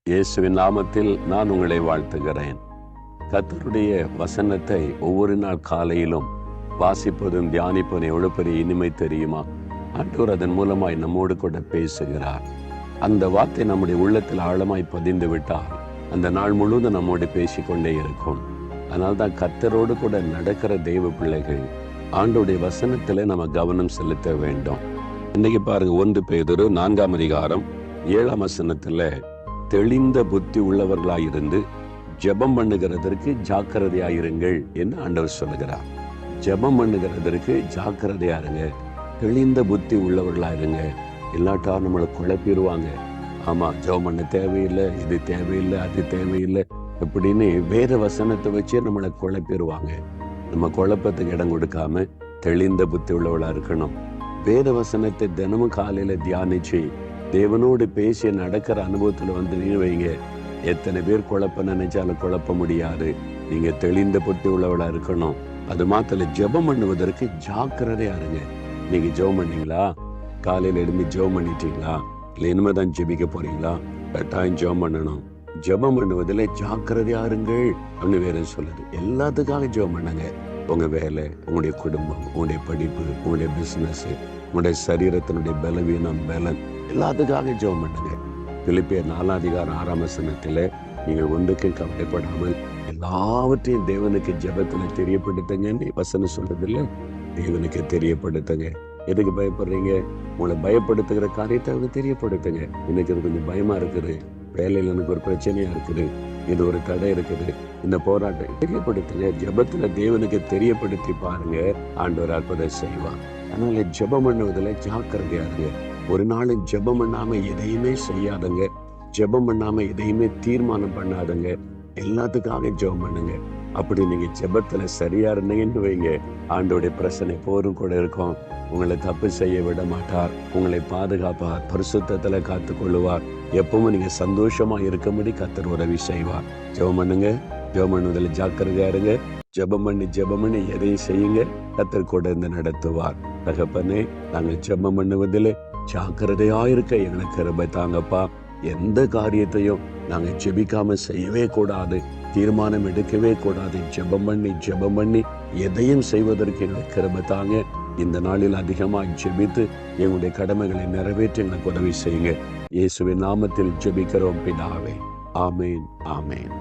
இயேசுவின் நாமத்தில் நான் உங்களை வாழ்த்துகிறேன். கர்த்தருடைய வசனத்தை ஒவ்வொரு நாள் காலையிலும் வாசிப்பதும் தியானிப்பதும் எவ்வளவு பெரிய இனிமை தெரியுமா? ஆண்டவர் அதன் மூலமாய் நம்மோடு கூட பேசுகிறார். அந்த வார்த்தை நம்முடைய உள்ளத்தில் ஆழமாய் பதிந்து விட்டால் அந்த நாள் முழுவதும் நம்மோடு பேசிக்கொண்டே இருக்கும். அதனால்தான் கர்த்தரோடு கூட நடக்கிற தெய்வ பிள்ளைகள் ஆண்டோடைய வசனத்துல நம்ம கவனம் செலுத்த வேண்டும். இன்னைக்கு பாருங்க, 1 பேதுரு 4ஆம் அதிகாரம் 7ஆம் வசனத்துல தெளிந்த புத்தி உள்ளவர்களாயிருந்து ஜெபம் பண்ணுகிறதற்கு ஜாக்கிரதையாயிருங்கள் என்று ஆண்டவர் சொல்லுகிறார். ஜெபம் பண்ணுகிறதற்கு ஜாக்கிரதையாருங்க, தெளிந்த புத்தி உள்ளவர்களாயிருங்க. இல்லாட்டா நம்மளை குழப்பிடுவாங்க. ஆமா, ஜெபம் பண்ண தேவையில்லை, இது தேவையில்லை, அது தேவையில்லை அப்படின்னு வேற வசனத்தை வச்சே நம்மளை குழப்பிடுவாங்க. நம்ம குழப்பத்துக்கு இடம் கொடுக்காம தெளிந்த புத்தி உள்ளவளா இருக்கணும். வேத வசனத்தை தினமும் காலையில தியானிச்சு தேவனோடு பேசி நடக்கிற அனுபவத்துல வந்து வைங்க. எத்தனை பேர் குழப்ப நினைச்சாலும் குழப்ப முடியாது. நீங்க தெளிந்த புத்தி உள்ளவளா இருக்கணும். அது மாத்திர ஜெபம் பண்ணுவதற்கு ஜாக்கிரதையா இருங்க. நீங்க ஜெபம் பண்ணீங்களா? காலையில எழுந்து ஜெபம் பண்ணிட்டீங்களா? இல்ல இனிமேதான் ஜெபிக்க போறீங்களா? கட்டாயம் ஜெபம் பண்ணணும். ஜெபம் பண்ணுவதில் ஜாக்கிரதையா இருங்கள் அப்படின்னு வேற சொல்லுது. எல்லாத்துக்காக ஜெபம் பண்ணுங்க. உங்க வேலை, உங்களுடைய குடும்பம், உங்களுடைய படிப்பு, உங்களுடைய பிசினஸ், உங்களுடைய சரீரத்தினுடைய பலவீனம், பலன், எல்லாத்துக்காக ஜெபம் பண்ணுங்க. பிலிப்பியர் 4ஆம் அதிகாரம் 6ஆம் வசனத்துல நீங்கள் ஒன்றுக்கும் கவலைப்படாமல் எல்லாவற்றையும் தேவனுக்கு ஜெபத்துல தெரியப்படுத்துங்கன்னு வசனம் சொல்றது இல்ல. தேவனுக்கு தெரியப்படுத்துங்க. எதுக்கு பயப்படுறீங்க? உங்களை பயப்படுத்துகிற காரியத்தை அவங்க தெரியப்படுத்துங்க. எனக்கு அது கொஞ்சம் பயமா இருக்குது, வேலையில் எனக்கு ஒரு பிரச்சனையா இருக்குது, இது ஒரு தடை இருக்குது, இந்த போராட்டம் தெரியப்படுத்துங்க. ஜெபத்துல தேவனுக்கு தெரியப்படுத்தி பாருங்க, ஆண்டவர் அற்புதம் செய்வார். அதனால ஜெபம் பண்ணுவதில் ஜாக்கிரதையா இருங்க. ஒரு நாளும் ஜெபம் பண்ணாம எதையுமே செய்யாதங்க. ஜெபம் பண்ணாம எதையுமே தீர்மானம் பண்ணாதங்க. எல்லாத்துக்காக ஜெபம் பண்ணுங்க. அப்படி நீங்க ஜெபத்துல சரியா இருந்தீங்கன்னு வைங்க, ஆண்டோடைய பிரச்சனை போரும் கூட இருக்கும். உங்களை தப்பு செய்ய விட மாட்டார். உங்களை பாதுகாப்பார், பரிசுத்தத்துல காத்து கொள்ளுவார். எப்பவும் நீங்க சந்தோஷமா இருக்கும்படி கர்த்தர் உதவி செய்வார். ஜெபம் பண்ணுங்க. ஜெபம் பண்ணுவதில் ஜாக்கிரதையா இருங்க. ஜெபம் பண்ணி எதையும் செய்யுங்க. கர்த்தர் கூட இருந்து நடத்துவார். தகப்பனே, நாங்கள் ஜெபம் பண்ணுவதில் ஜாக்கிரதையா இருக்க எங்களுக்கு கிருபை தாங்கப்பா. எந்த காரியத்தையும் நாங்க ஜெபிக்காம செய்யவே கூடாது, தீர்மானம் எடுக்கவே கூடாது. ஜெபம் பண்ணி எதையும் செய்வதற்கு எங்களுக்கு கிருபை தாங்க. இந்த நாளில் அதிகமாக ஜெபித்து எங்களுடைய கடமைகளை நிறைவேற்ற எங்களுக்கு உதவி செய்யுங்க. இயேசுவின் நாமத்தில் ஜெபிக்கிறோம் பிதாவே. ஆமேன், ஆமேன்.